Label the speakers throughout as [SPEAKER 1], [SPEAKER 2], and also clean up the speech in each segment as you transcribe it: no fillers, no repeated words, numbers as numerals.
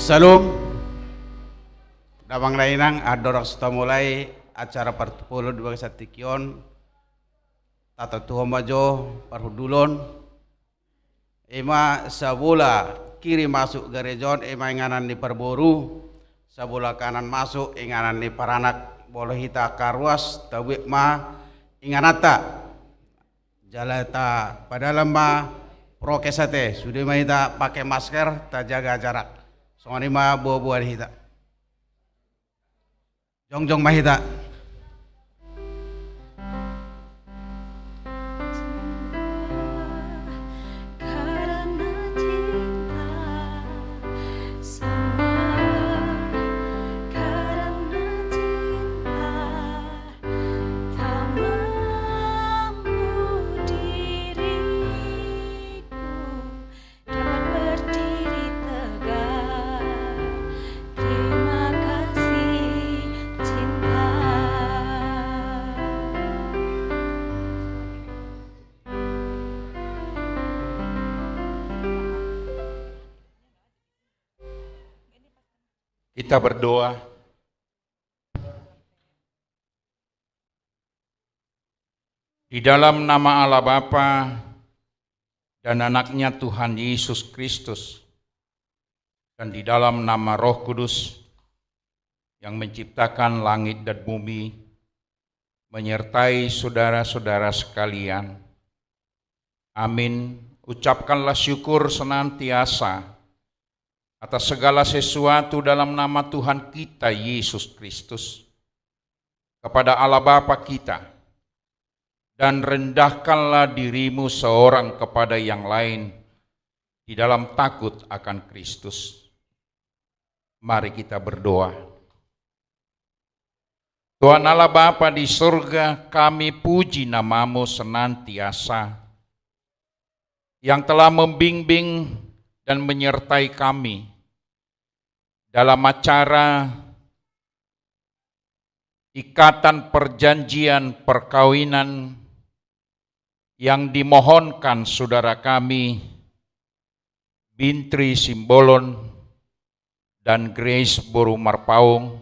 [SPEAKER 1] Salam. Damang lainang adorang sudah mulai acara pertupulun di bangsa Tikion. Tata Tuhan majo parhudulon. Ema sabula kiri masuk gerejon ema inganan di perboru. Sabula kanan masuk inganan di paranak bolohita karwas tawik ma inganata. Jalata padahal ma prokesate sudah mahita pakai masker tak jaga jarak. Soalnya mah buah-buah hita. Jong-jong mahita.
[SPEAKER 2] Kita berdoa. Di dalam nama Allah Bapa dan anaknya Tuhan Yesus Kristus, dan di dalam nama Roh Kudus yang menciptakan langit dan bumi, menyertai saudara-saudara sekalian. Amin. Ucapkanlah syukur senantiasa atas segala sesuatu dalam nama Tuhan kita Yesus Kristus kepada Allah Bapa kita, dan rendahkanlah dirimu seorang kepada yang lain di dalam takut akan Kristus. Mari kita berdoa. Tuhan Allah Bapa di surga, kami puji namamu senantiasa yang telah membimbing dan menyertai kami dalam acara ikatan perjanjian perkawinan yang dimohonkan saudara kami Bintri Simbolon dan Grace Boru Marpaung.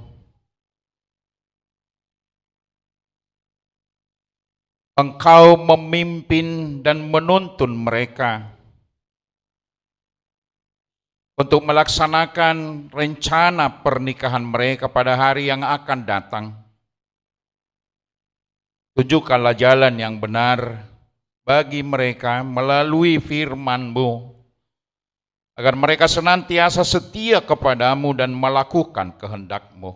[SPEAKER 2] Engkau memimpin dan menuntun mereka untuk melaksanakan rencana pernikahan mereka pada hari yang akan datang. Tunjukkanlah jalan yang benar bagi mereka melalui firman-Mu, agar mereka senantiasa setia kepadamu dan melakukan kehendak-Mu,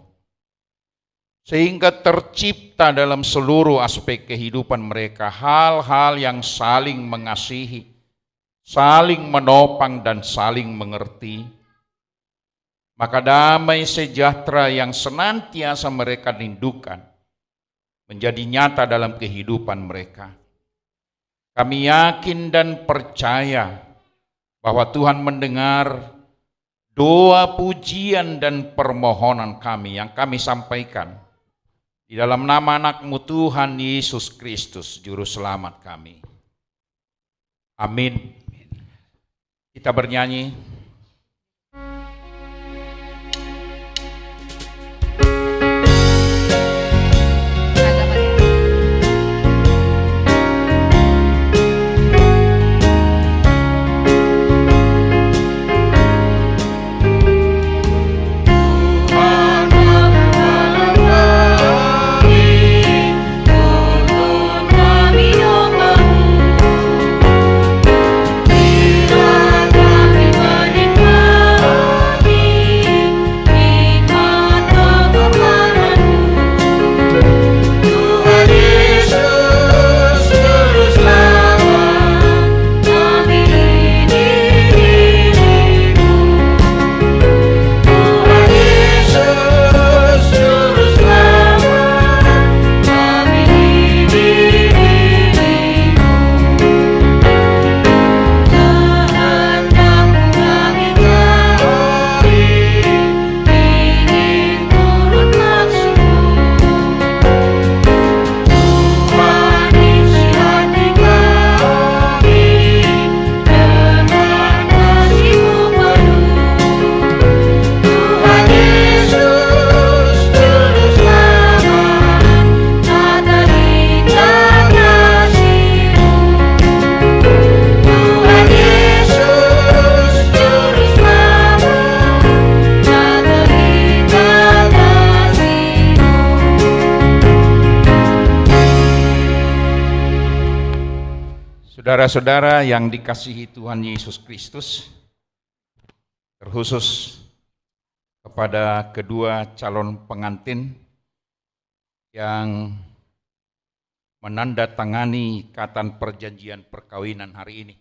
[SPEAKER 2] sehingga tercipta dalam seluruh aspek kehidupan mereka hal-hal yang saling mengasihi, saling menopang dan saling mengerti. Maka damai sejahtera yang senantiasa mereka rindukan menjadi nyata dalam kehidupan mereka. Kami yakin dan percaya bahwa Tuhan mendengar doa, pujian, dan permohonan kami yang kami sampaikan di dalam nama anak-Mu Tuhan Yesus Kristus, Juru Selamat kami. Amin. Kita bernyanyi.
[SPEAKER 3] Kami
[SPEAKER 2] Saudara-saudara yang dikasihi Tuhan Yesus Kristus, terkhusus kepada kedua calon pengantin yang menandatangani ikatan perjanjian perkawinan hari ini.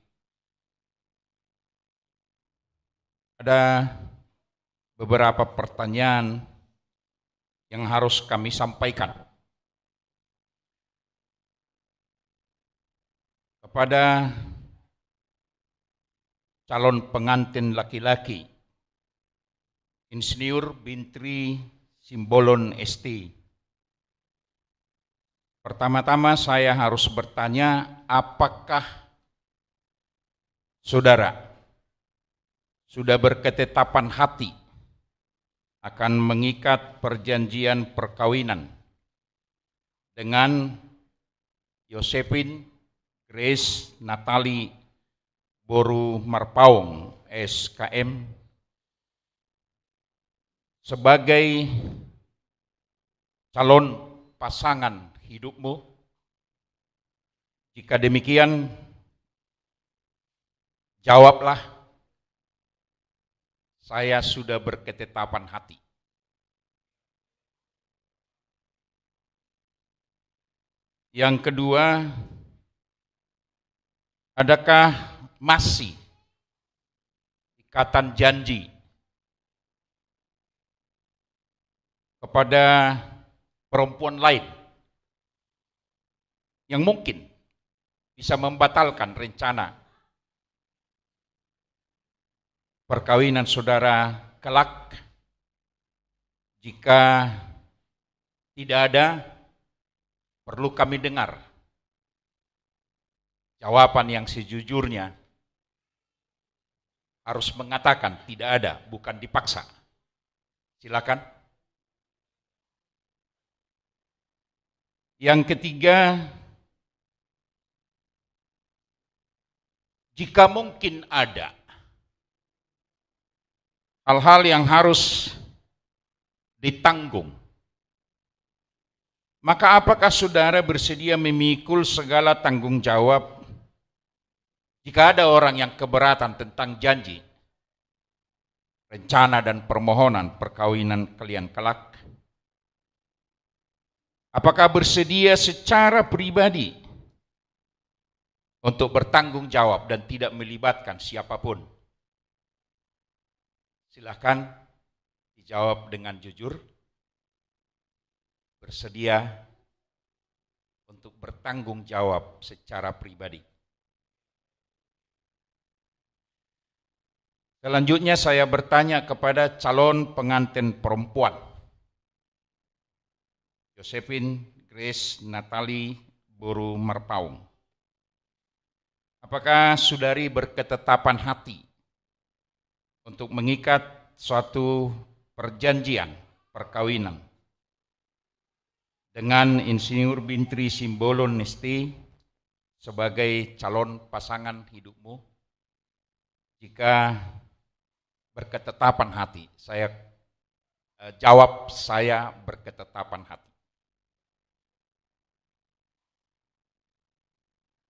[SPEAKER 2] Ada beberapa pertanyaan yang harus kami sampaikan kepada calon pengantin laki-laki, Insinyur Bintri Simbolon ST. Pertama-tama saya harus bertanya, apakah saudara sudah berketetapan hati akan mengikat perjanjian perkawinan dengan Josephine Grace Natali Boru Marpaung SKM sebagai calon pasangan hidupmu? Jika demikian, jawablah, saya sudah berketetapan hati. Yang kedua, adakah masih ikatan janji kepada perempuan lain yang mungkin bisa membatalkan rencana perkawinan saudara kelak? Jika tidak ada, perlu kami dengar jawaban yang sejujurnya. Harus mengatakan tidak ada, bukan dipaksa. Silakan. Yang ketiga, jika mungkin ada hal-hal yang harus ditanggung, maka apakah saudara bersedia memikul segala tanggung jawab jika ada orang yang keberatan tentang janji, rencana dan permohonan perkawinan kalian kelak? Apakah bersedia secara pribadi untuk bertanggung jawab dan tidak melibatkan siapapun? Silakan dijawab dengan jujur. Bersedia untuk bertanggung jawab secara pribadi. Selanjutnya saya bertanya kepada calon pengantin perempuan, Josephine Grace Natali Boru Marpaung. Apakah saudari berketetapan hati untuk mengikat suatu perjanjian perkawinan dengan Insinyur Bintri Simbolon ST sebagai calon pasangan hidupmu? Jika berketetapan hati, saya jawab, saya berketetapan hati.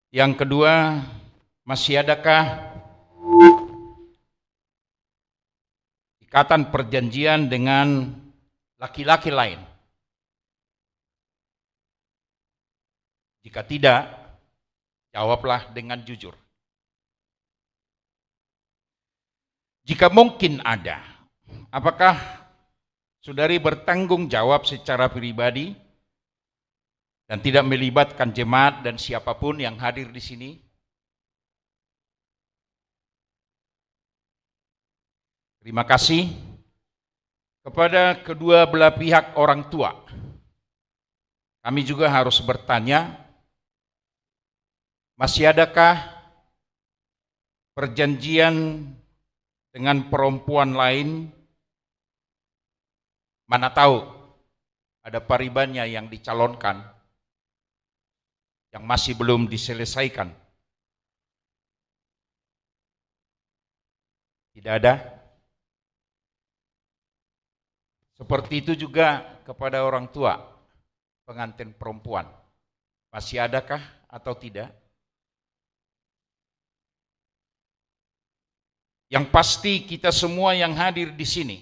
[SPEAKER 2] Yang kedua, masih adakah ikatan perjanjian dengan laki-laki lain? Jika tidak, jawablah dengan jujur. Jika mungkin ada, apakah saudari bertanggung jawab secara pribadi dan tidak melibatkan jemaat dan siapapun yang hadir di sini? Terima kasih. Kepada kedua belah pihak orang tua, kami juga harus bertanya, masih adakah perjanjian dengan perempuan lain? Mana tahu ada paribannya yang dicalonkan yang masih belum diselesaikan. Tidak ada. Seperti itu juga kepada orang tua pengantin perempuan. Masih adakah atau tidak? Yang pasti kita semua yang hadir di sini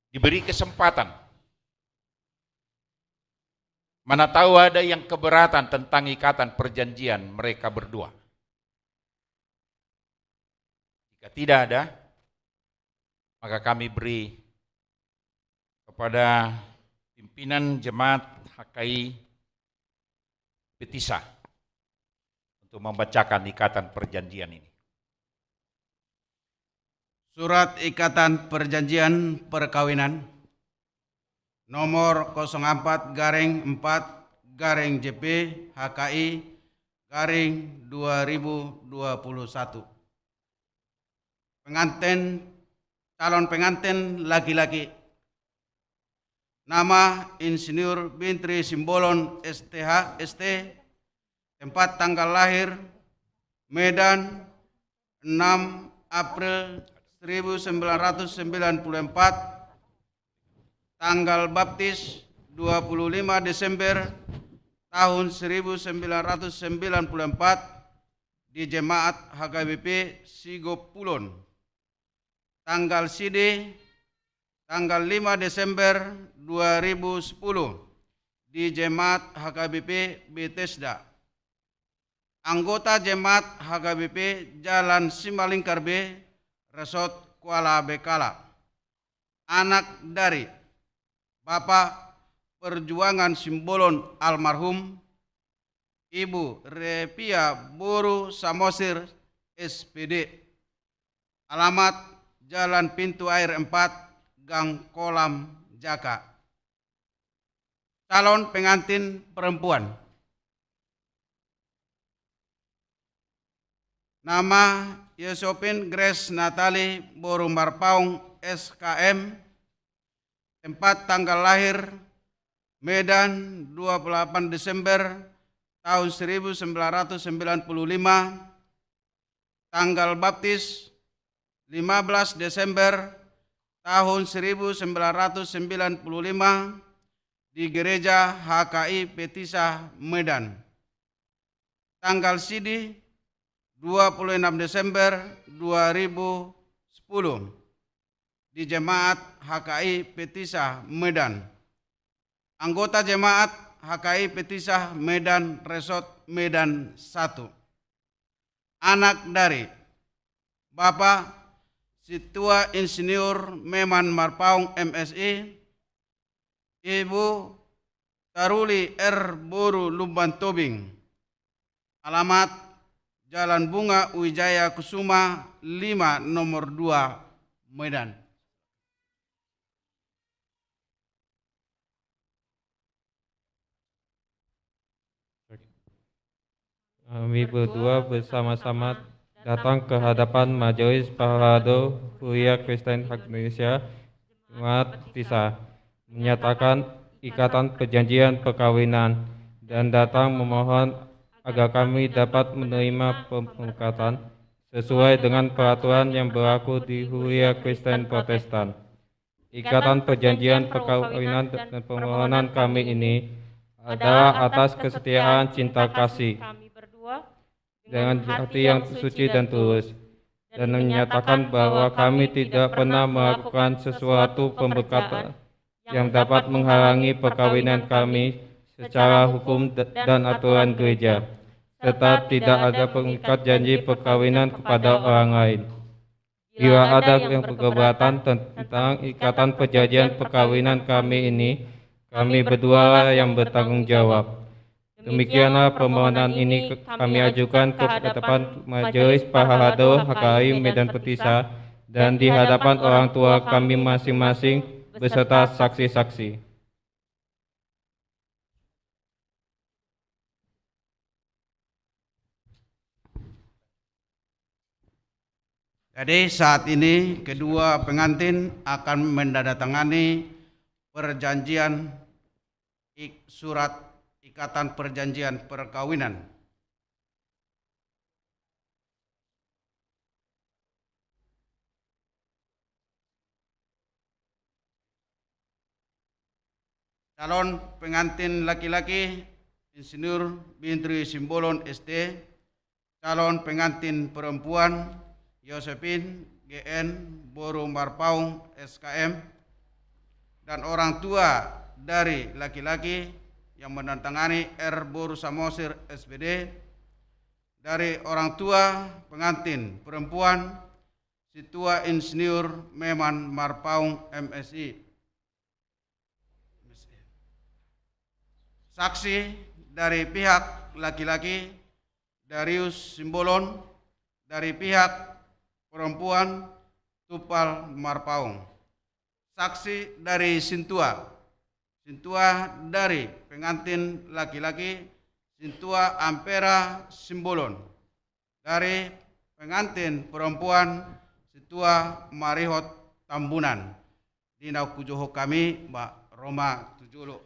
[SPEAKER 2] diberi kesempatan. Mana tahu ada yang keberatan tentang ikatan perjanjian mereka berdua. Jika tidak ada, maka kami beri kepada pimpinan jemaat HKI Petisa untuk membacakan ikatan perjanjian ini.
[SPEAKER 1] Surat ikatan perjanjian perkawinan nomor 04/4/JP HKI /2021. Calon pengantin laki-laki. Nama Insinyur Bintri Simbolon STH ST. Tempat tanggal lahir Medan 6 April 1994. Tanggal baptis 25 Desember tahun 1994 di Jemaat HKBP Sigopulon. Tanggal sidi tanggal 5 Desember 2010 di Jemaat HKBP Bethesda. Anggota Jemaat HKBP Jalan Simalingkar B, Resort Kuala Bekala. Anak dari Bapak Perjuangan Simbolon almarhum Ibu Repia Boru Samosir SPD. Alamat Jalan Pintu Air 4, Gang Kolam, Jaka. Calon pengantin perempuan. Nama Yosopin Grace Natali Boru Marpaung SKM. Tempat tanggal lahir Medan 28 Desember tahun 1995. Tanggal baptis 15 Desember tahun 1995 di Gereja HKI Petisa Medan. Tanggal sidi 26 Desember 2010 di Jemaat HKI Petisa Medan. Anggota Jemaat HKI Petisa Medan Resort Medan 1. Anak dari Bapak Situa Insinyur Meman Marpaung MSI, Ibu Taruli R. Boru Lumban Tobing. Alamat Jalan Bunga Wijaya Kusuma 5 nomor 2 Medan.
[SPEAKER 3] Kami berdua bersama-sama datang ke hadapan Majelis Parado Huria Kristen Indonesia Jemaat Petisa, menyatakan ikatan perjanjian perkawinan dan datang memohon agar kami dapat menerima pemberkatan sesuai dengan peraturan yang berlaku di Huria Kristen Protestan. Ikatan perjanjian perkawinan dan permohonan kami ini adalah atas kesetiaan cinta kasih dengan hati yang suci dan tulus, dan menyatakan bahwa kami tidak pernah melakukan sesuatu pemberkatan yang dapat menghalangi perkawinan kami secara hukum dan aturan gereja, serta tidak ada pengikat janji perkawinan kepada orang lain. Bila ada yang berkeberatan tentang ikatan perjanjian perkawinan kami ini, kami berdua yang bertanggung jawab. Demikianlah permohonan ini kami ajukan ke hadapan Majelis Parado HKI Medan Petisa dan di hadapan orang tua kami masing-masing beserta saksi-saksi.
[SPEAKER 1] Jadi saat ini kedua pengantin akan menandatangani perjanjian surat ikatan perjanjian perkawinan. Calon pengantin laki-laki Insinyur Bintri Simbolon ST. calon pengantin perempuan Yosepin GN Boru Marpaung SKM, dan orang tua dari laki-laki yang menandatangani R. Boru Samosir SPD, dari orang tua pengantin perempuan Situa Insinyur Meman Marpaung MSI. Saksi dari pihak laki-laki Darius Simbolon, dari pihak perempuan Tupal Marpaung. Saksi dari Sintua dari pengantin laki-laki Sintua Ampera Simbolon, dari pengantin perempuan Sintua Marihot Tambunan. Dina kujoho kami Mbak Roma Tujulu.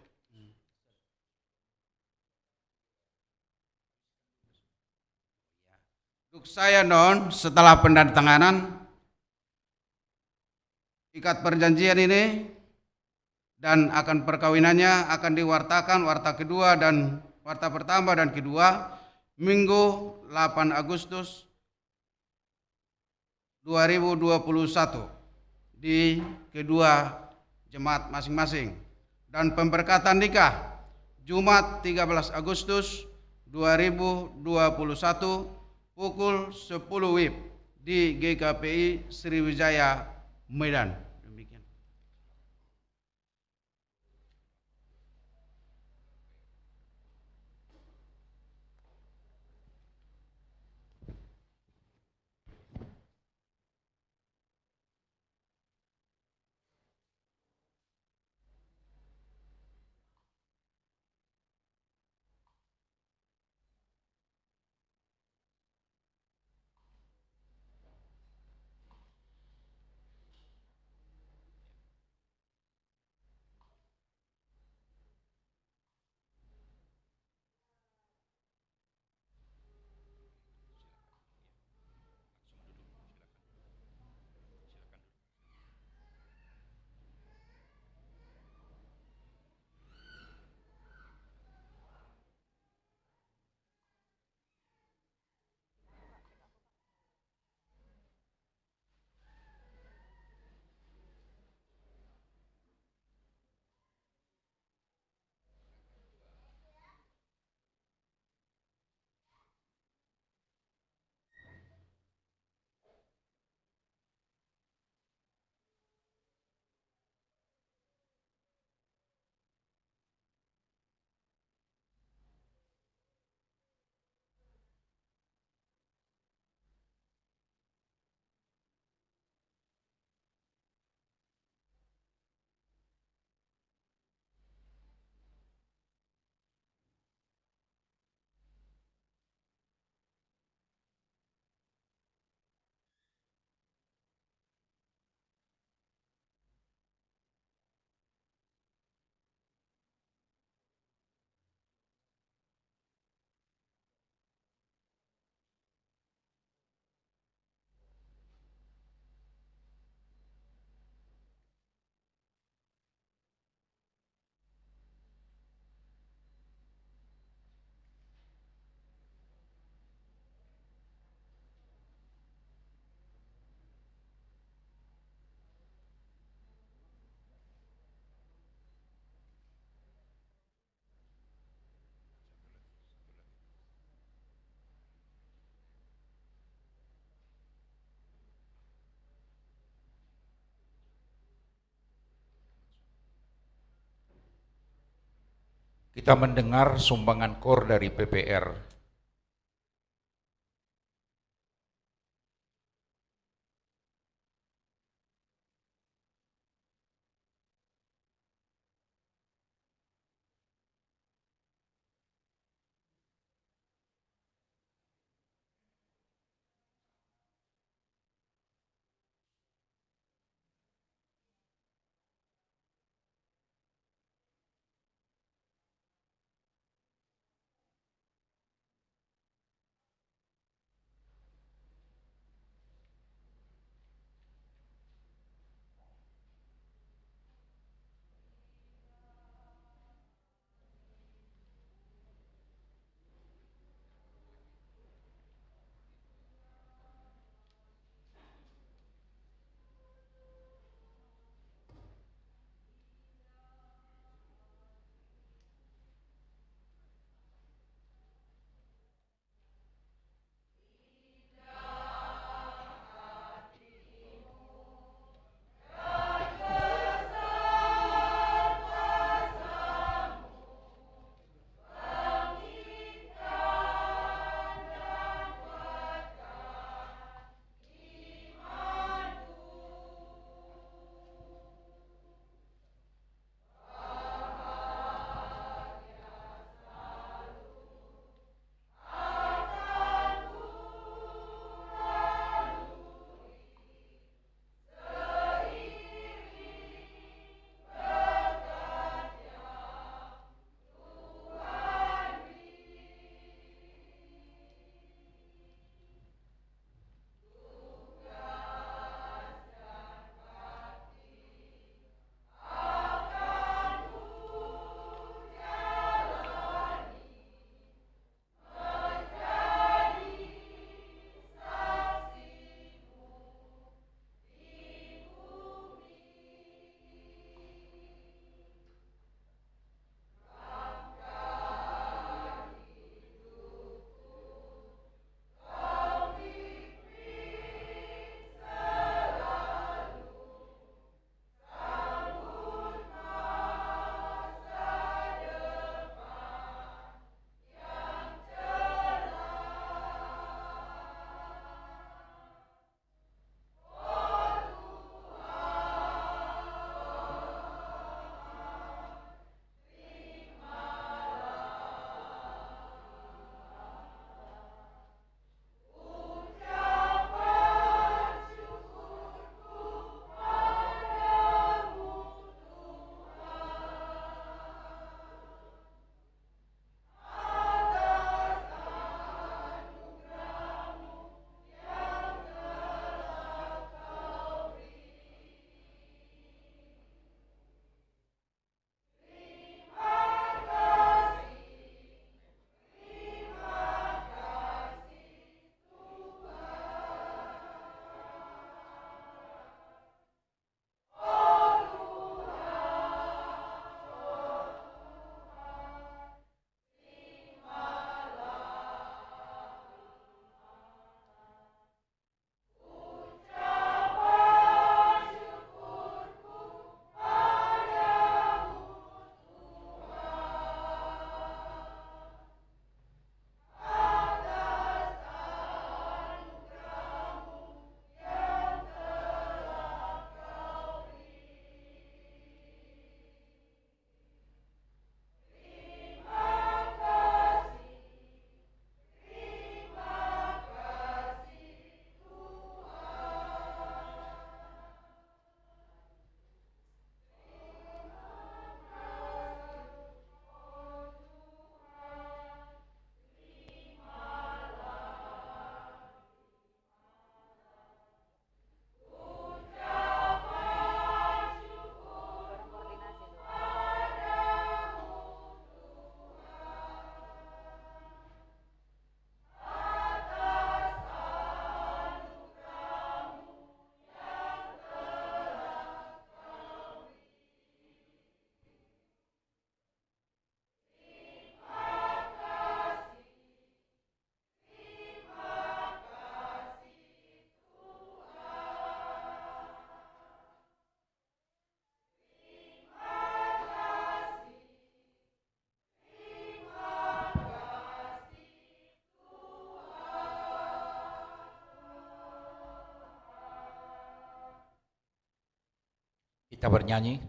[SPEAKER 1] Untuk saya setelah penandatanganan ikat perjanjian ini dan akan perkawinannya akan diwartakan warta kedua dan warta pertama dan kedua Minggu 8 Agustus 2021 di kedua jemaat masing-masing, dan pemberkatan nikah Jumat 13 Agustus 2021 pukul 10 WIB di GKPI Sriwijaya Medan. Demikian.
[SPEAKER 2] Kita mendengar sumbangan KOR dari PPR. Kita bernyanyi.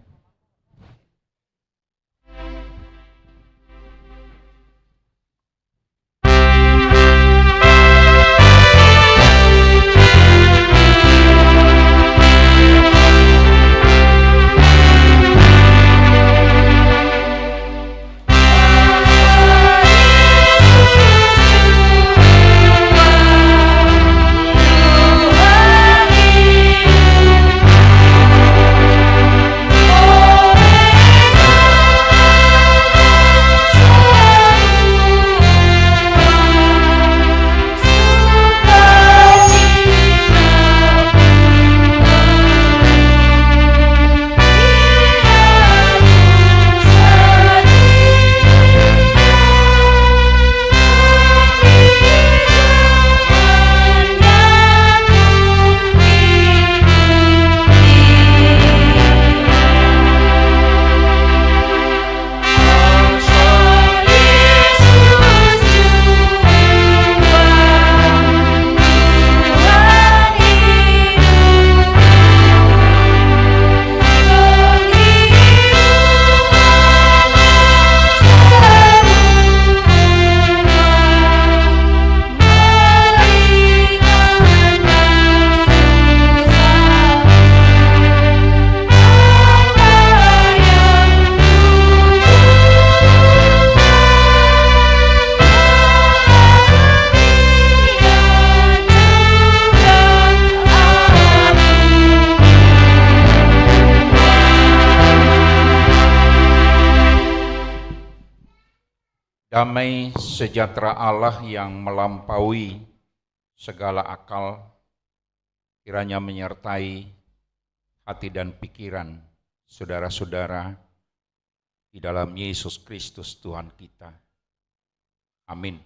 [SPEAKER 2] Damai sejahtera Allah yang melampaui segala akal kiranya menyertai hati dan pikiran saudara-saudara di dalam Yesus Kristus Tuhan kita. Amin.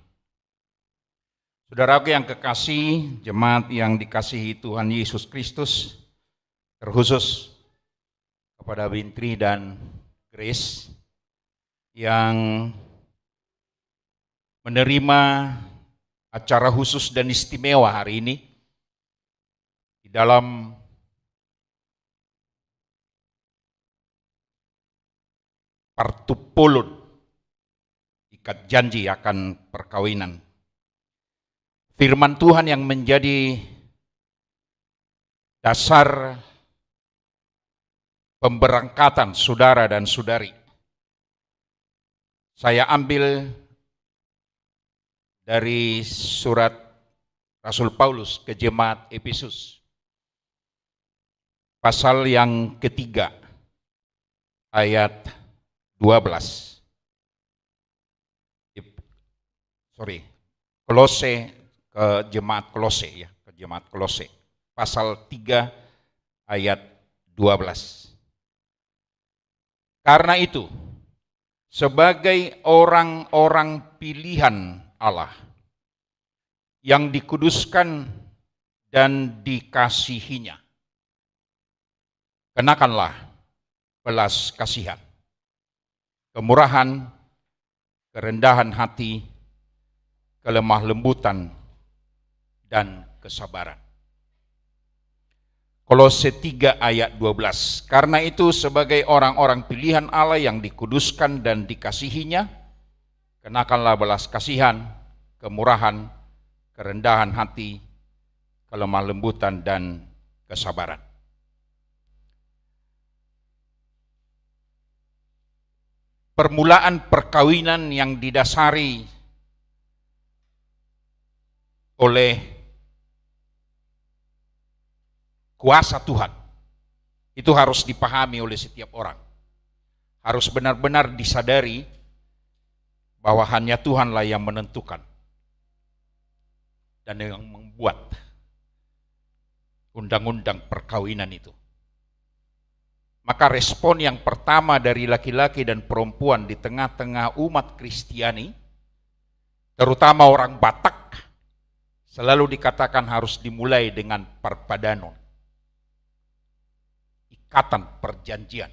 [SPEAKER 2] Saudaraku yang kekasih, jemaat yang dikasihi Tuhan Yesus Kristus, terkhusus kepada Bintri dan Grace yang menerima acara khusus dan istimewa hari ini di dalam partupulun, ikat janji akan perkawinan. Firman Tuhan yang menjadi dasar pemberangkatan saudara dan saudari. Saya ambil dari surat Rasul Paulus ke jemaat Efesus, pasal yang ketiga, ayat 12. Kolose, ke jemaat Kolose ya, ke jemaat Kolose, pasal 3 ayat 12. Karena itu, sebagai orang-orang pilihan Allah yang dikuduskan dan dikasihinya, kenakanlah belas kasihan, kemurahan, kerendahan hati, kelemah lembutan, dan kesabaran. Kolose 3 ayat 12. Karena itu sebagai orang-orang pilihan Allah yang dikuduskan dan dikasihinya, kenakanlah belas kasihan, kemurahan, kerendahan hati, kelemah lembutan, dan kesabaran. Permulaan perkawinan yang didasari oleh kuasa Tuhan itu harus dipahami oleh setiap orang. Harus benar-benar disadari bahwa hanya Tuhanlah yang menentukan dan yang membuat undang-undang perkawinan itu. Maka respon yang pertama dari laki-laki dan perempuan di tengah-tengah umat Kristiani, terutama orang Batak, selalu dikatakan harus dimulai dengan parpadanon, ikatan perjanjian.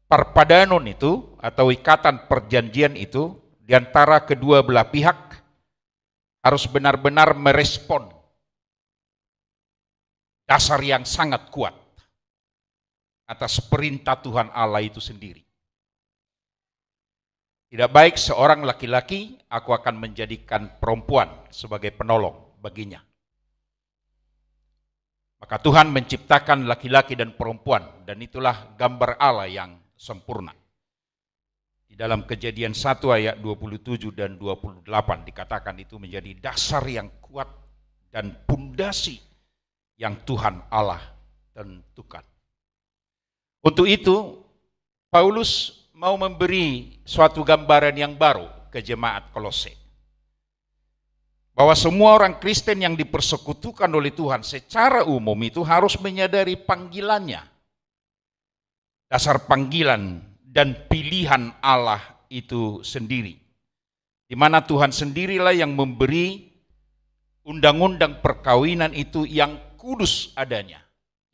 [SPEAKER 2] Parpadanon itu atau ikatan perjanjian itu di antara kedua belah pihak harus benar-benar merespon dasar yang sangat kuat atas perintah Tuhan Allah itu sendiri. Tidak baik seorang laki-laki, aku akan menjadikan perempuan sebagai penolong baginya. Maka Tuhan menciptakan laki-laki dan perempuan, dan itulah gambar Allah yang sempurna. Di dalam Kejadian 1 ayat 27 dan 28 dikatakan itu menjadi dasar yang kuat dan pondasi yang Tuhan Allah tentukan. Untuk itu, Paulus mau memberi suatu gambaran yang baru ke jemaat Kolose. Bahwa semua orang Kristen yang dipersekutukan oleh Tuhan secara umum itu harus menyadari panggilannya. Dasar panggilan dan pilihan Allah itu sendiri. Di mana Tuhan sendirilah yang memberi undang-undang perkawinan itu yang kudus adanya.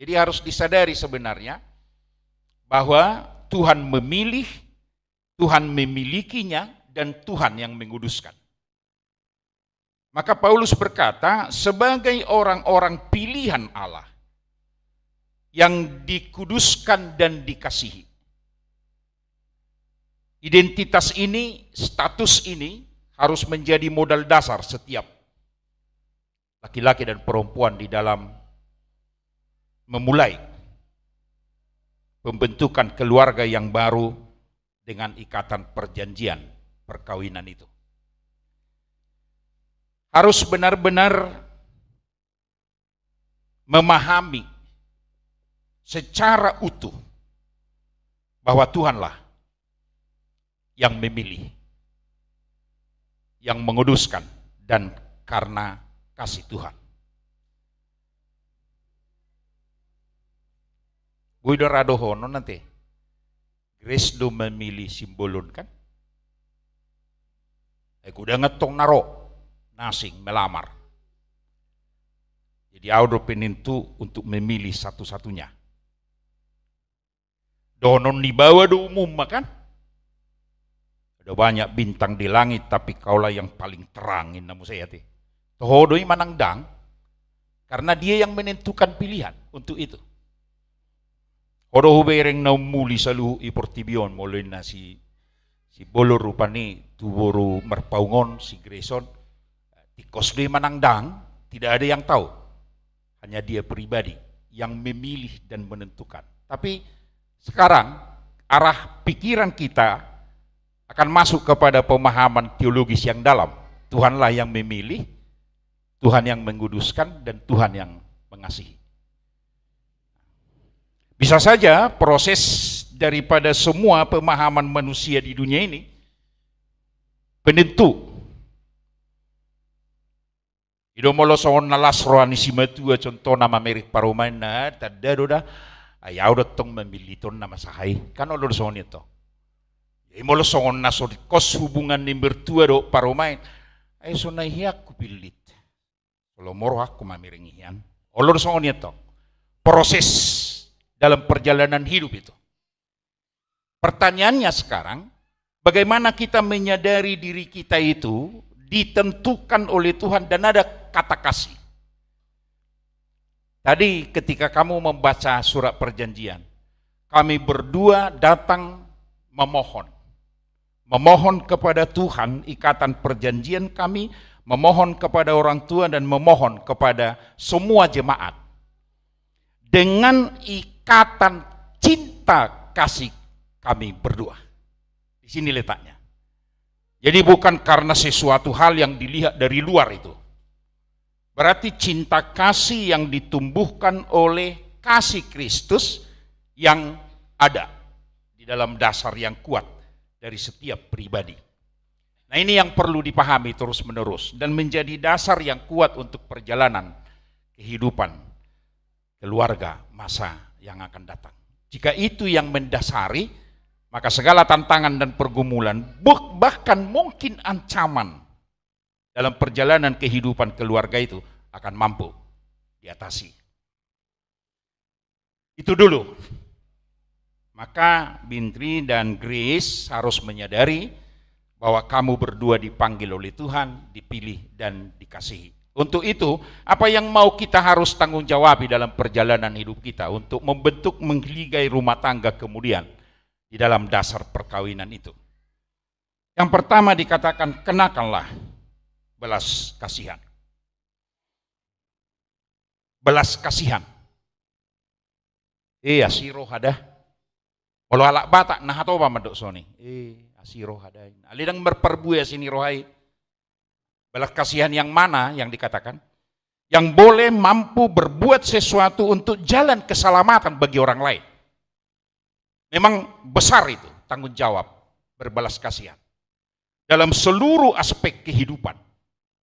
[SPEAKER 2] Jadi harus disadari sebenarnya bahwa Tuhan memilih, Tuhan memilikinya, dan Tuhan yang menguduskan. Maka Paulus berkata, sebagai orang-orang pilihan Allah yang dikuduskan dan dikasihi. Identitas ini, status ini harus menjadi modal dasar setiap laki-laki dan perempuan di dalam memulai pembentukan keluarga yang baru dengan ikatan perjanjian perkawinan itu. Harus benar-benar memahami secara utuh bahwa Tuhanlah yang memilih, yang menguduskan, dan karena kasih Tuhan. Guido radohono nanti, Grace do memilih simbolon kan? Udah ngetong naro, nasing melamar. Jadi audo penintu untuk memilih satu-satunya. Donon di bawah do umum kan? Ada banyak bintang di langit, tapi kaulah yang paling terangin namu saya teh. Tohodoi manangdang, karena dia yang menentukan pilihan untuk itu. Hodo hubereng na muli salu iportibion mulai na si bolor rupani tuboro merpaungon si Grayson. Tikos doi manangdang, tidak ada yang tahu. Hanya dia pribadi yang memilih dan menentukan. Tapi sekarang arah pikiran kita akan masuk kepada pemahaman teologis yang dalam. Tuhanlah yang memilih, Tuhan yang menguduskan, dan Tuhan yang mengasihi. Bisa saja proses daripada semua pemahaman manusia di dunia ini penentu. Ido molosong nalas rohani simatua contoh nama merik parumain na tada doda ayaw datong memiliton nama sahay kan olor soon ito. Molosong na so kos hubungan ni bertua do parumain ay so nahiyak ko pilit. Kalau moro aku mamiring iyan. Olor soon ito. Proses dalam perjalanan hidup itu. Pertanyaannya sekarang, bagaimana kita menyadari diri kita itu ditentukan oleh Tuhan dan ada kata kasih. Tadi ketika kamu membaca surat perjanjian, kami berdua datang memohon. Memohon kepada Tuhan ikatan perjanjian kami, memohon kepada orang tua dan memohon kepada semua jemaat. Dengan ikatan cinta kasih kami berdua. Di sini letaknya. Jadi bukan karena sesuatu hal yang dilihat dari luar itu. Berarti cinta kasih yang ditumbuhkan oleh kasih Kristus yang ada di dalam dasar yang kuat dari setiap pribadi. Nah ini yang perlu dipahami terus menerus dan menjadi dasar yang kuat untuk perjalanan kehidupan keluarga masa yang akan datang. Jika itu yang mendasari, maka segala tantangan dan pergumulan, bahkan mungkin ancaman dalam perjalanan kehidupan keluarga itu akan mampu diatasi. Itu dulu. Maka Bintri dan Grace harus menyadari bahwa kamu berdua dipanggil oleh Tuhan, dipilih dan dikasihi Untuk itu, apa yang mau kita harus tanggung jawabi dalam perjalanan hidup kita untuk membentuk menggiligai rumah tangga kemudian di dalam dasar perkawinan itu. Yang pertama dikatakan, kenakanlah belas kasihan. Belas kasihan. Asiro ada. Kalau alak batak, nah atau apa medok soni? Asiro ada. Alidang berperbuya sini rohai. Belas kasihan yang mana yang dikatakan? Yang boleh mampu berbuat sesuatu untuk jalan keselamatan bagi orang lain. Memang besar itu tanggung jawab berbelas kasihan. Dalam seluruh aspek kehidupan.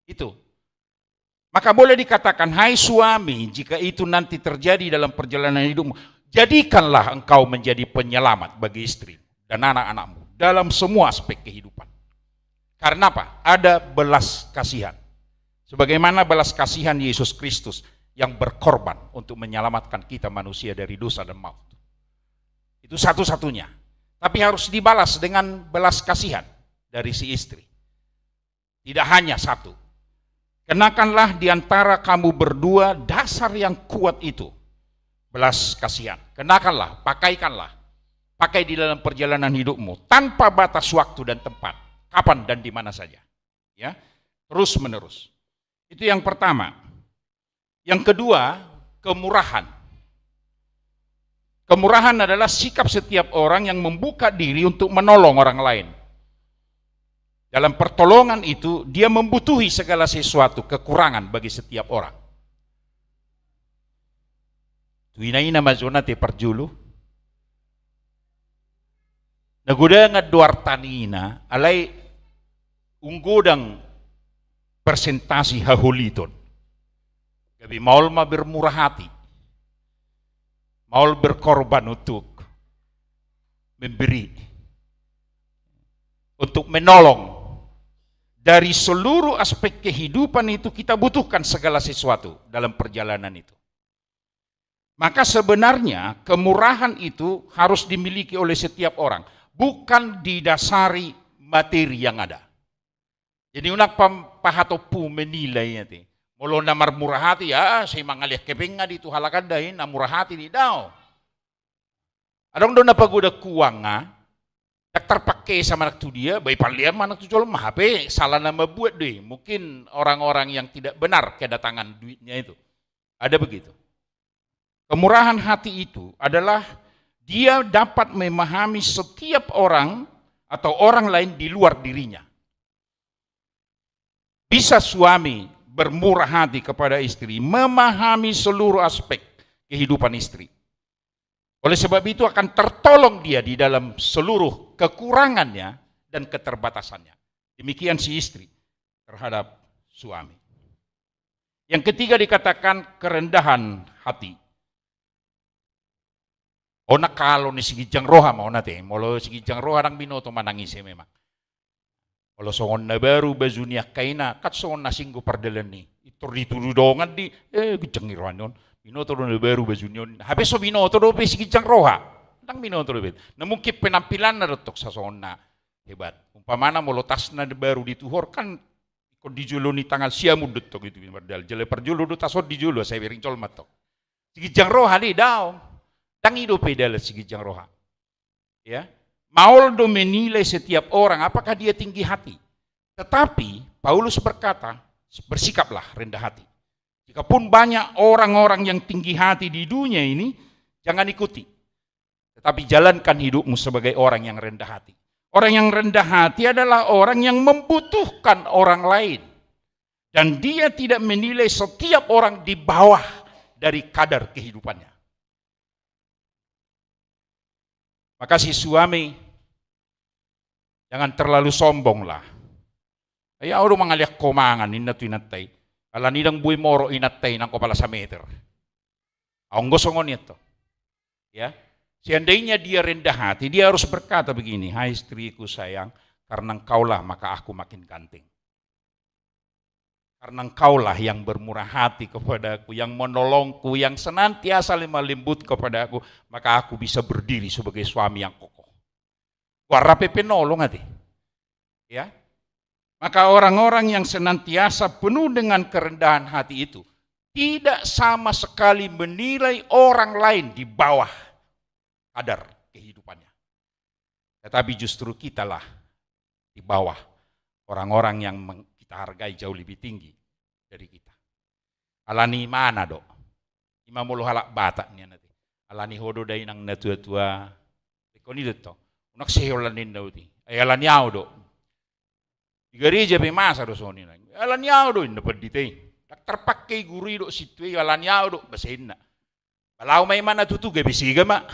[SPEAKER 2] Itu. Maka boleh dikatakan, hai suami, jika itu nanti terjadi dalam perjalanan hidupmu, jadikanlah engkau menjadi penyelamat bagi istri dan anak-anakmu dalam semua aspek kehidupan. Karena apa? Ada belas kasihan. Sebagaimana belas kasihan Yesus Kristus yang berkorban untuk menyelamatkan kita manusia dari dosa dan maut. Itu satu-satunya. Tapi harus dibalas dengan belas kasihan dari si istri. Tidak hanya satu. Kenakanlah di antara kamu berdua dasar yang kuat itu. Belas kasihan. Kenakanlah, pakaikanlah. Pakai di dalam perjalanan hidupmu tanpa batas waktu dan tempat. Kapan dan di mana saja. Ya, terus menerus. Itu yang pertama. Yang kedua, kemurahan. Kemurahan adalah sikap setiap orang yang membuka diri untuk menolong orang lain. Dalam pertolongan itu, dia membutuhi segala sesuatu, kekurangan bagi setiap orang. Tuinaina mazona te perjulu. Naguda nga duartanina, alay unggodang persentasi hahuliton. Gabi maul ma bermurah hati. Maul berkorban untuk memberi. Untuk menolong. Dari seluruh aspek kehidupan itu kita butuhkan segala sesuatu dalam perjalanan itu. Maka sebenarnya kemurahan itu harus dimiliki oleh setiap orang. Bukan didasari materi yang ada. Jadi unak pahatopu menilai nanti. Molo namar murah hati ya, saya mangalih kepenga di itu halakan dahin, na murah hati di daw. Adong doon na pagoda kuang nga, tak terpakai sama anak tu dia, bayi palia anak tu jual mah HP, salah nama buat deh. Mungkin orang-orang yang tidak benar kedatangan duitnya itu. Ada begitu. Kemurahan hati itu adalah dia dapat memahami setiap orang atau orang lain di luar dirinya. Bisa suami bermurah hati kepada istri, memahami seluruh aspek kehidupan istri. Oleh sebab itu akan tertolong dia di dalam seluruh kekurangannya dan keterbatasannya. Demikian si istri terhadap suami. Yang ketiga dikatakan kerendahan hati. Ona kalau ni sigijang roha mau nate, molo sigijang roha nang binoto manangis memang. Kalau songon na baru bazunia kaina, kat songon na singgo pardalan ni. Ito ditudongan di, gijang iruan yon. Binoto na baru bazunion. Habis so binoto do pe sigijang roha. Nang binoto do bet. Na mungkin penampilan na rotok sa songon na hebat. Umpamana molo tas na baru dituhor kan ikut dijulo ni tangan siamu detok itu bardal. Jele perjulo do tasod dijulo saya bering col matok. Sigijang roha li daw. Tangi do pe dal sigijang roha. Ya. Maul do menilai setiap orang apakah dia tinggi hati. Tetapi Paulus berkata, bersikaplah rendah hati. Jikapun banyak orang-orang yang tinggi hati di dunia ini, jangan ikuti. Tetapi jalankan hidupmu sebagai orang yang rendah hati. Orang yang rendah hati adalah orang yang membutuhkan orang lain. Dan dia tidak menilai setiap orang di bawah dari kadar kehidupannya. Maka si suami jangan terlalu sombong lah. Ay audo mangaliak komangan inatu inatay. Ala nidang buhay moro inatay nang kopala sa meter. Ang gosongon ito. Ya. Seandainya dia rendah hati, dia harus berkata begini, hai istriku sayang, karena engkaulah maka aku makin ganteng. Karena engkaulah yang bermurah hati kepada aku, yang menolongku, yang senantiasa lemah lembut kepada aku, maka aku bisa berdiri sebagai suami yang kokoh. Warape penolong ati. Ya. Maka orang-orang yang senantiasa penuh dengan kerendahan hati itu tidak sama sekali menilai orang lain di bawah kadar kehidupannya. Tetapi justru kitalah di bawah orang-orang yang kita hargai jauh lebih tinggi dari kita. Alani mana dok? Imamul halak batak niya nanti. Alani hodo day nang natua-tua. Ikaw ni dito. Unak seholanin daw ti. Ay alani ako dok. Di gereja pe masa do soni na. Alani ako do dapat ditay. Terpakai guri do situ alani ako do basahin na. Balau may mana tutu gabisiga ma.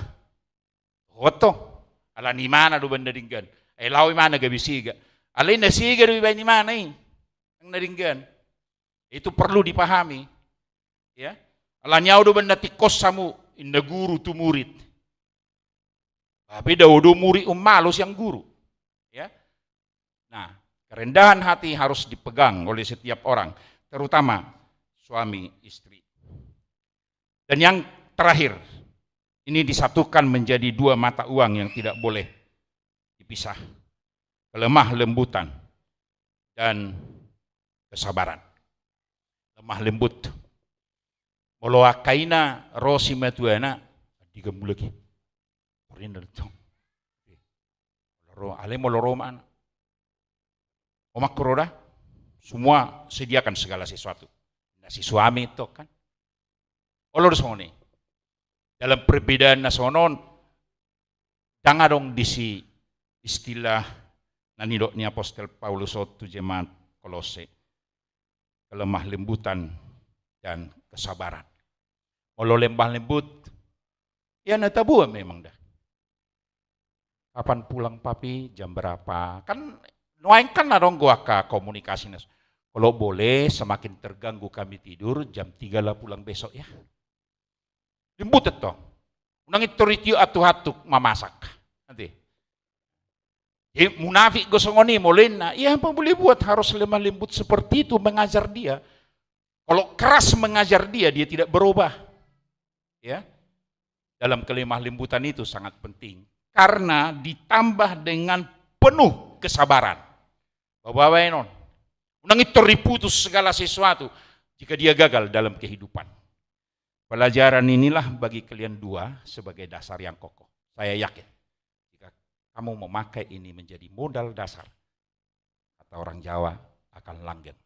[SPEAKER 2] Hoto. Alani mana do banda dinggan. Ay lawi mana gabisiga. Alin na siga do iba ni mana eh. Ang naringgan. Itu perlu dipahami. Ya. Alani ako do banda tikos samu inda guru tu murid. Tapi daudo murid malos yang guru. Ya. Nah, kerendahan hati harus dipegang oleh setiap orang, terutama suami istri. Dan yang terakhir, ini disatukan menjadi dua mata uang yang tidak boleh dipisah. Lemah lembutan dan kesabaran. Lemah lembut. Molo akaina rosi matuana digam lagi. Orin dito. Ale moloro mana? Omak kuroda, semua sediakan segala sesuatu. Nah, si suami itu kan. Olor sone. Dalam perbedaan nasonon, jangan dong disi istilah nanidok ni Apostel Paulus tu jemaat Kolose. Kelemah lembutan dan kesabaran. Kalau lemah lembut, ya natabu memang dah. Kapan pulang papi, jam berapa? Kan nuaingkan na dong gua ke komunikasi nas. Kalau boleh semakin terganggu kami tidur, jam 3 lah pulang besok ya. Lembut itu. Unang itorityo atu-hatuk mamasak. Nanti. Munafik gosongoni molin na, ya apa boleh buat harus lemah lembut seperti itu mengajar dia. Kalau keras mengajar dia tidak berubah. Ya. Dalam kelemah lembutan itu sangat penting. Karena ditambah dengan penuh kesabaran. Bapak-bapak non, unang itu riputus segala sesuatu jika dia gagal dalam kehidupan. Pelajaran inilah bagi kalian dua sebagai dasar yang kokoh. Saya yakin jika kamu memakai ini menjadi modal dasar, kata orang Jawa akan langgeng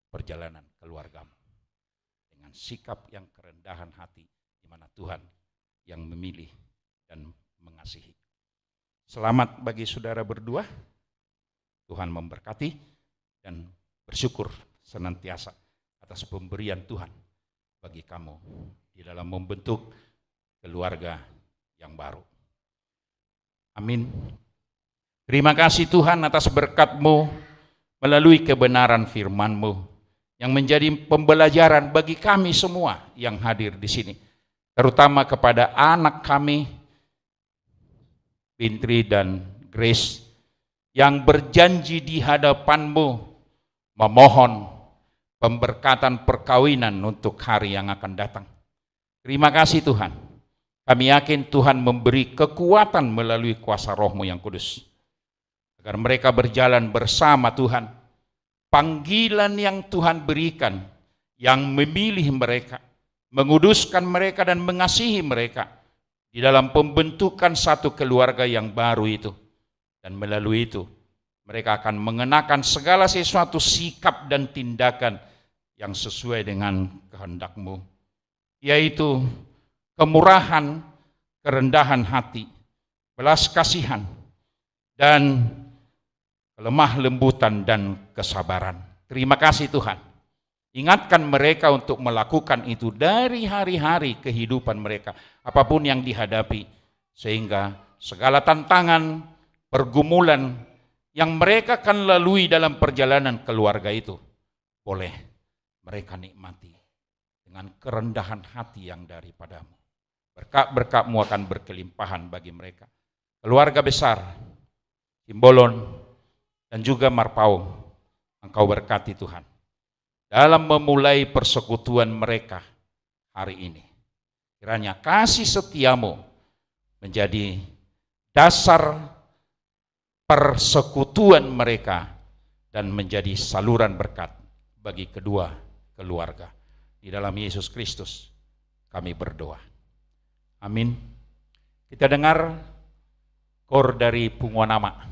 [SPEAKER 2] perjalanan keluargamu dengan sikap yang kerendahan hati, di mana Tuhan yang memilih dan mengasihi. Selamat bagi saudara berdua. Tuhan memberkati dan bersyukur senantiasa atas pemberian Tuhan bagi kamu di dalam membentuk keluarga yang baru. Amin. Terima kasih Tuhan atas berkat-Mu melalui kebenaran firman-Mu yang menjadi pembelajaran bagi kami semua yang hadir di sini, terutama kepada anak kami, Bintri dan Grace, yang berjanji di hadapan-Mu memohon pemberkatan perkawinan untuk hari yang akan datang. Terima kasih Tuhan. Kami yakin Tuhan memberi kekuatan melalui kuasa Roh-Mu yang kudus, agar mereka berjalan bersama Tuhan. Panggilan yang Tuhan berikan, yang memilih mereka, menguduskan mereka dan mengasihi mereka di dalam pembentukan satu keluarga yang baru itu. Dan melalui itu, mereka akan mengenakan segala sesuatu sikap dan tindakan yang sesuai dengan kehendak-Mu, yaitu kemurahan, kerendahan hati, belas kasihan, dan lemah lembutan dan kesabaran. Terima kasih Tuhan. Ingatkan mereka untuk melakukan itu dari hari-hari kehidupan mereka, apapun yang dihadapi, sehingga segala tantangan, pergumulan yang mereka akan lalui dalam perjalanan keluarga itu boleh mereka nikmati dengan kerendahan hati yang daripada-Mu. Berkat-berkat-Mu akan berkelimpahan bagi mereka. Keluarga besar, Simbolon, dan juga Marpaung, Engkau berkati Tuhan dalam memulai persekutuan mereka hari ini. Kiranya kasih setia-Mu menjadi dasar persekutuan mereka dan menjadi saluran berkat bagi kedua keluarga. Di dalam Yesus Kristus kami berdoa. Amin. Kita dengar kor dari Punguanama.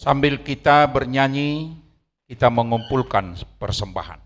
[SPEAKER 2] Sambil kita bernyanyi, kita mengumpulkan persembahan.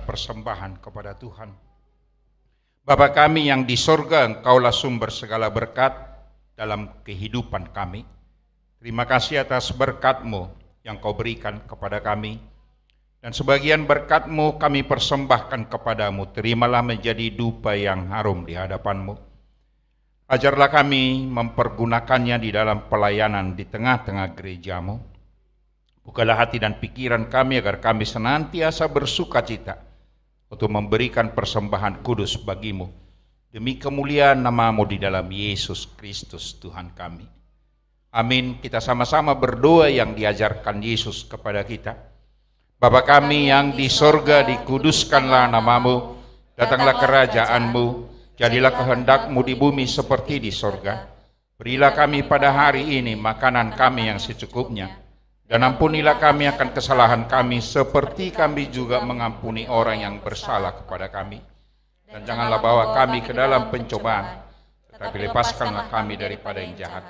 [SPEAKER 2] Persembahan kepada Tuhan. Bapa kami yang di sorga, Engkaulah sumber segala berkat dalam kehidupan kami. Terima kasih atas berkat-Mu yang Kau berikan kepada kami. Dan sebagian berkat-Mu kami persembahkan kepadamu. Terimalah menjadi dupa yang harum di hadapan-Mu. Ajarlah kami mempergunakannya di dalam pelayanan di tengah-tengah gereja-Mu. Bukalah hati dan pikiran kami agar kami senantiasa bersuka cita untuk memberikan persembahan kudus bagimu, demi kemuliaan nama-Mu di dalam Yesus Kristus Tuhan kami. Amin. Kita sama-sama berdoa yang diajarkan Yesus kepada kita. Bapa kami yang di sorga, dikuduskanlah nama-Mu, datanglah kerajaan-Mu, jadilah kehendak-Mu di bumi seperti di sorga. Berilah kami pada hari ini makanan kami yang secukupnya, dan ampunilah kami akan kesalahan kami seperti kami juga mengampuni orang yang bersalah kepada kami. Dan janganlah bawa kami ke dalam pencobaan, tetapi lepaskanlah kami daripada yang jahat.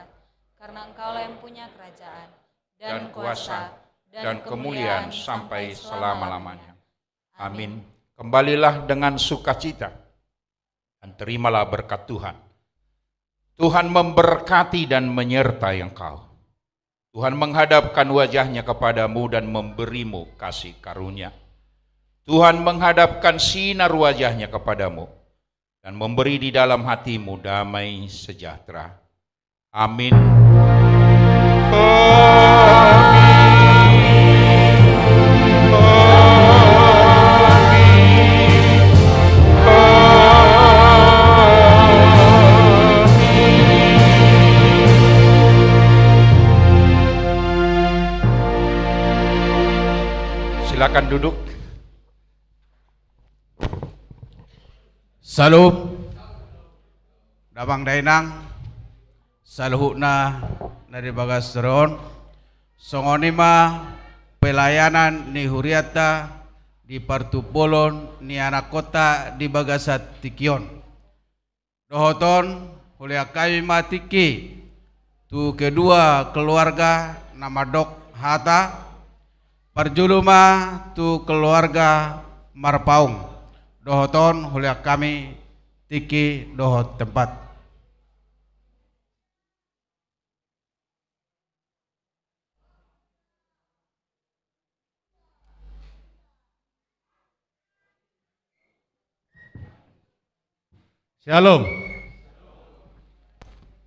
[SPEAKER 4] Karena Engkaulah yang punya kerajaan,
[SPEAKER 2] dan kuasa, dan kemuliaan sampai selama-lamanya. Amin. Kembalilah dengan sukacita, dan terimalah berkat Tuhan. Tuhan memberkati dan menyertai engkau. Tuhan menghadapkan wajahnya kepadamu dan memberimu kasih karunia. Tuhan menghadapkan sinar wajahnya kepadamu dan memberi di dalam hatimu damai sejahtera. Amin. Silakan duduk.
[SPEAKER 1] Salam Dabang Dainang saluhukna dari bagas seron songonima pelayanan ni huriata di partupolon ni anak kota di bagasat tikion dohoton kuliah kami matiki tu kedua keluarga nama dok hata Parjuluma tu keluarga Marpaung. Dohoton huliak kami tiki dohot tempat.
[SPEAKER 5] Shalom.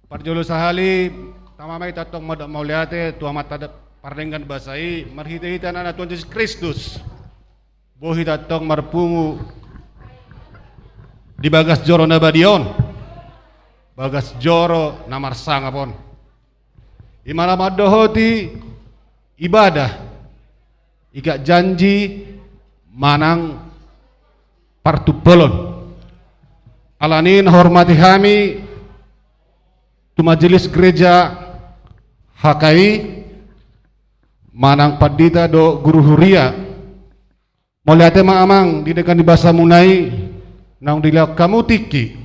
[SPEAKER 5] Parjolo sahali tamamay tatong mauliate tuamat tadat pardengan basai marhita-hita na Tuhan Yesus Kristus. Bohi tatong marpungu di bagas joro na badion. Bagas joro na marsanga pon. Imana madohoti ibadah. Ika janji manang partupolon. Alanin hormati kami tu majelis gereja HKI manang padita do guru huria moliate amang di dekan di bahasa munai nang dilihat kamu tiki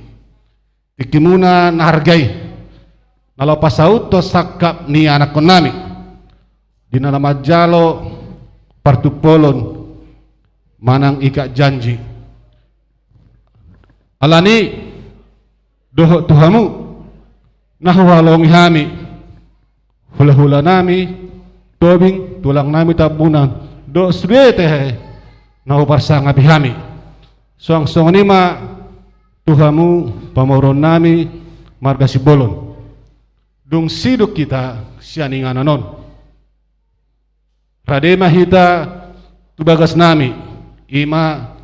[SPEAKER 5] muna nahargai nalau pasaut to sakap ni anak konami di nama jalo partupolon manang ika janji alani doho tuhamu nahwalong hami hula-hula nami dobing tulang nami tabunan do srete nahu parsa ngabi hami suang-suang nima tuhamu pamoron nami marga sibolon dung siduk kita sianingan anon radema hita tubagas nami ima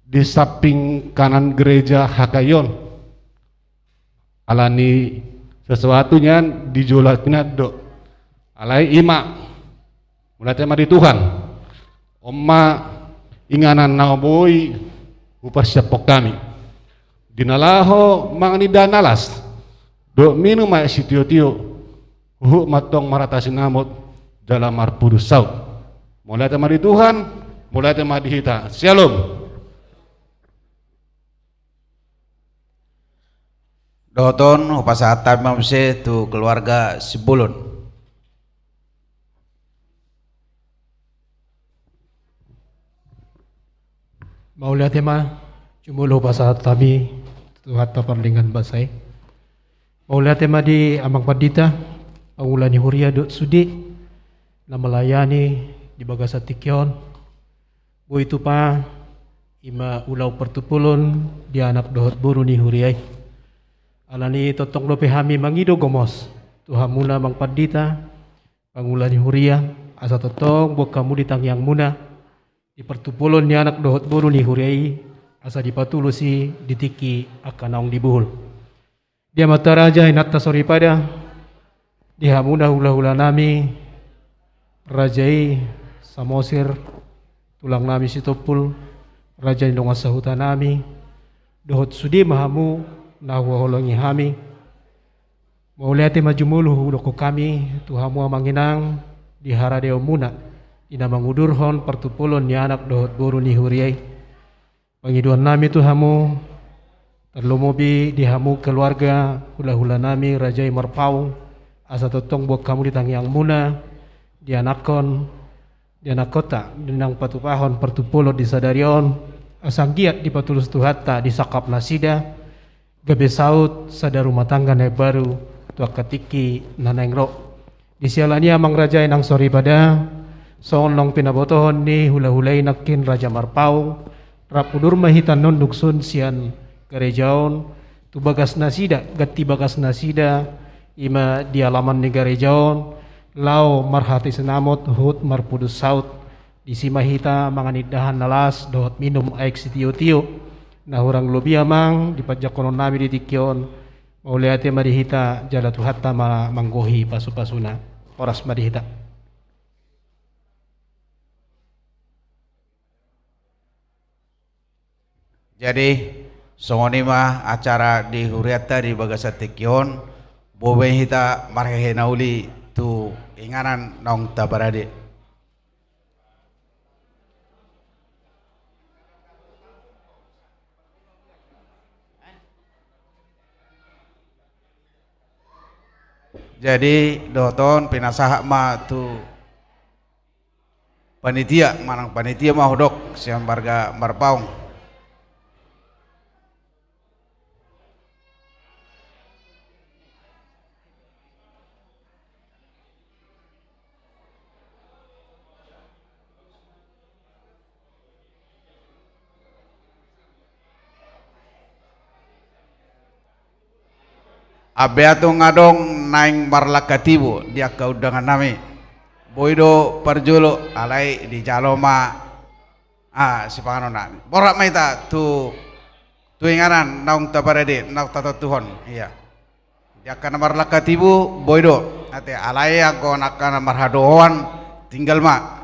[SPEAKER 5] di samping kanan gereja Hakayon alani sesuatunya dijulatnya do alai ima mulai tema di Tuhan omma inganan naoboy upasiapok kami dinalaho mangani danalas do minum ay sitio-tio matong maratasi namot dalam marpudus saut mulai tema di Tuhan mulai tema di hita. Shalom.
[SPEAKER 1] Dohoton upasatan mamse tu keluarga Sibulun.
[SPEAKER 6] Maulia tema jumulo pasat tabi tuhat paparlingan basai. Maulia tema di amang padita pangulani huria dot sudi na melayani di bagasa tikyon. Bu itu pa ima ulau pertupulun di anak dohot buru ni huriai. Alani totong lope hami mangido gomos Tuhan muna mang padita pangulani huria asa totong buat kamu ditang yang muna di pertupulon ni anak dohot buru ni huriai asa dipatulusi ditiki akan naong dibuhul dia mata raja inatta sori pada dia muna hula-hula nami rajai samosir tulang nami sitopul raja indong asahuta nami dohot sudi mahamu nahwa holongi hami mauliate majumulu doko kami tuhamu amanginang di haradeo muna ina mangudurhon pertupulon ni anak dohot buru ni huriai pangiduan nami tuhamu terlomobi dihamu keluarga hula-hula nami rajai marpau asa totong buat kamu ditangiang muna di anakon di anak kota dinang patupahon pertupulon di sadarion asang giat di patulus tuhata di sakap nasida gabe saut sada rumah tangga na baru tua katiki nanengro di sialani amang raja nang sori pada soong pinabotohon ni hula-hulay nakin raja marpau rapudur mahitan non duksun sian gerejaon tu bagas nasida gati bagas nasida ima di alaman ni gerejaon lau marhati senamot hut marpudus saut di simahita manganidahan nalas dot minum aik sitio-tio nah orang lobi amang di pajakonon nami di tikyon mauliate madihita jala tuhatta manggohi pasu-pasuna oras madihita.
[SPEAKER 1] Jadi songoni mah acara di huriata di bagasa tikyon bobe hita marhehe nauli tu inganan nong tabarade. Jadi doton pinasah ma tu panitia manang panitia mah hodok siang barga marpaung. Abeato ngadong naing marlakatibo dia kaudangan nami. Boido parjulo alai di jaloma si panganona. Borak maita tu ingaran naung taparede naung tata tuhon. Iya. Dia kana marlakatibo boido ate alai ako nakana marhadoan tinggal ma.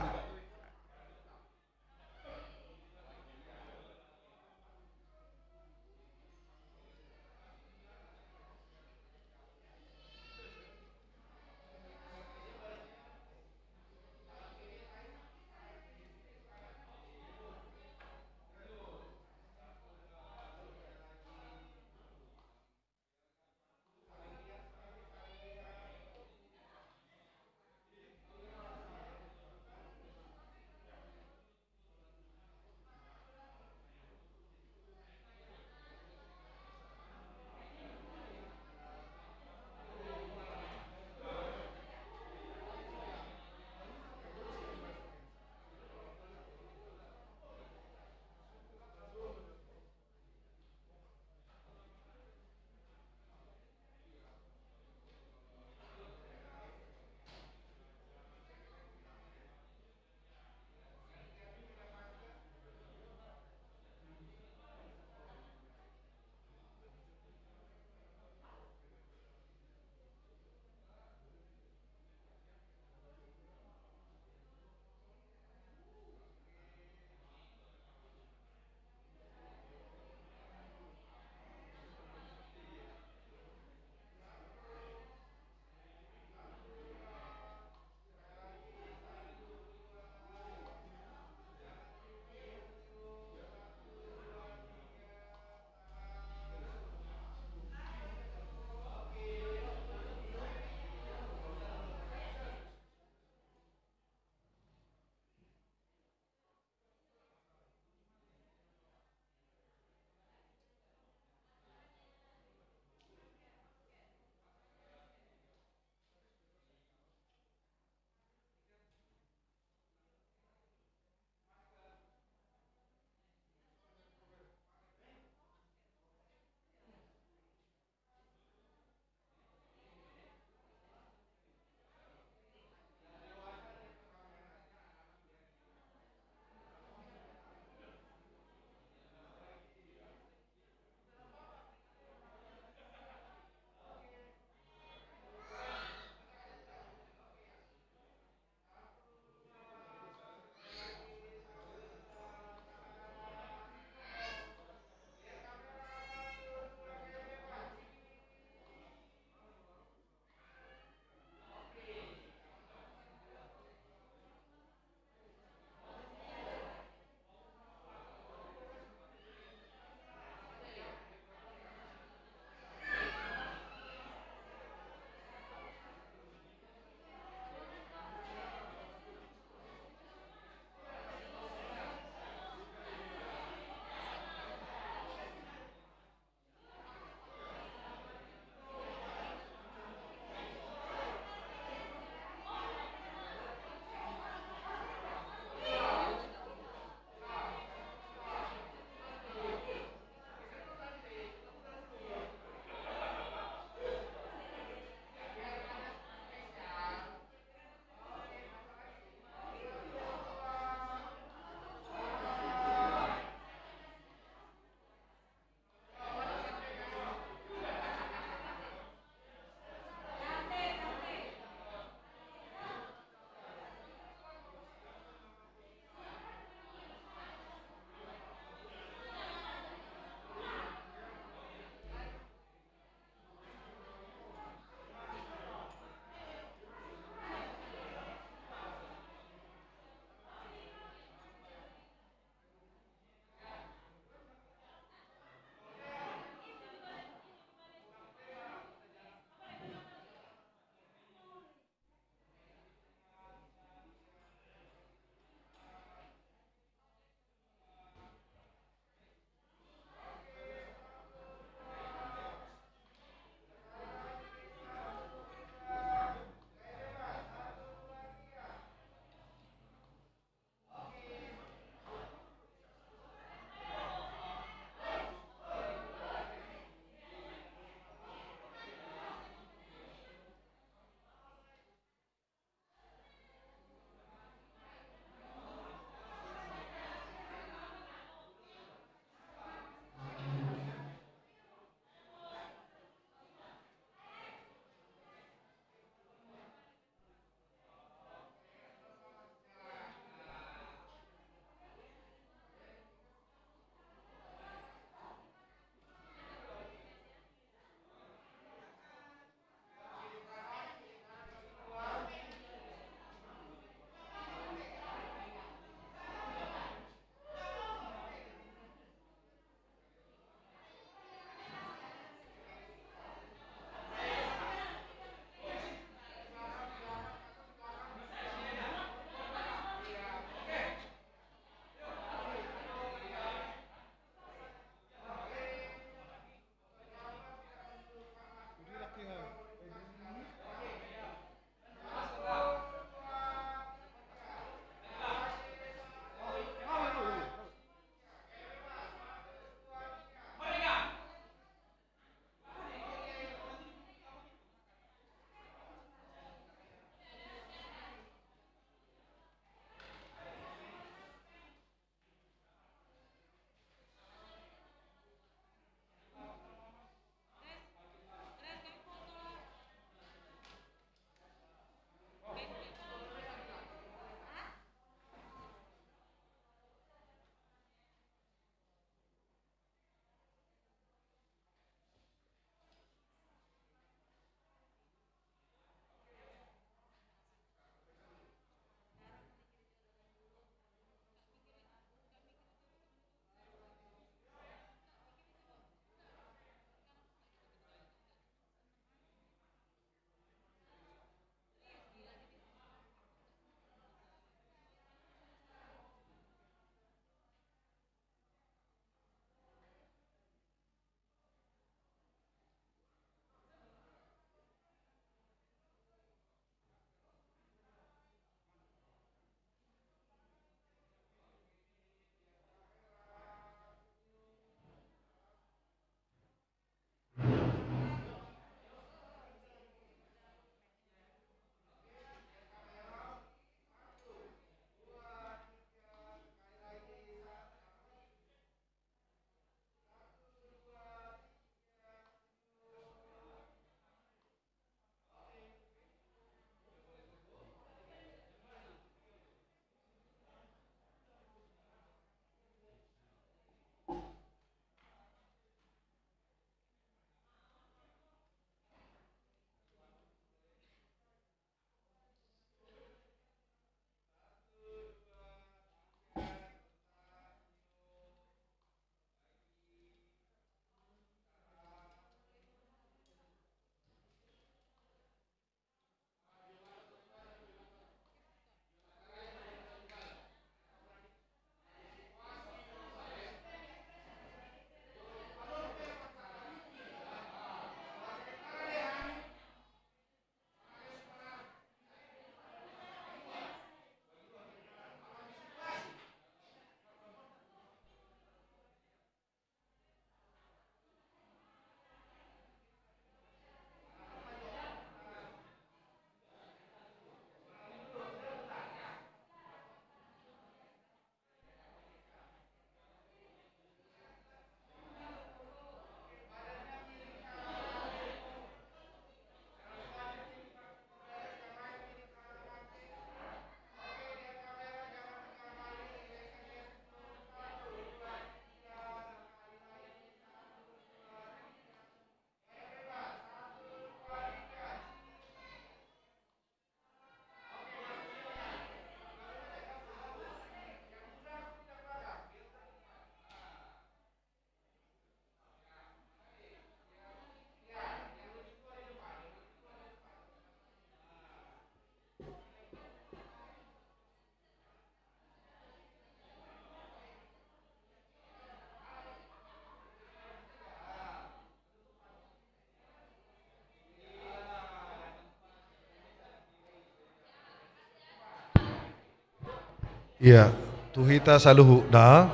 [SPEAKER 7] Iya, tuhita saluhu na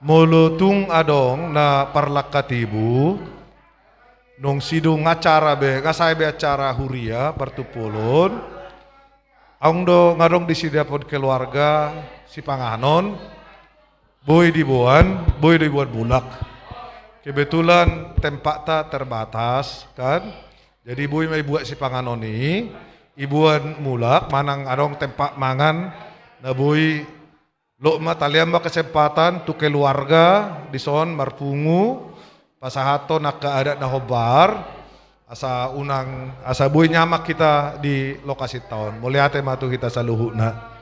[SPEAKER 7] mulutung adong na parlakatibu nung sidung acara be ngasai be acara huria partupulun aung do ngadong disidapon keluarga si panganon boy dibuan bulak. Kebetulan tempatnya terbatas kan. Jadi boy may buat si panganon ini ibuan mulak manang adong tempat mangan na boy lo matalian ba kesempatan tu keluarga di son marpungu pasahato nak keadaan na hobar asa unang asa boy nyamak kita di lokasi tahun. Mulia matu kita saluhuna.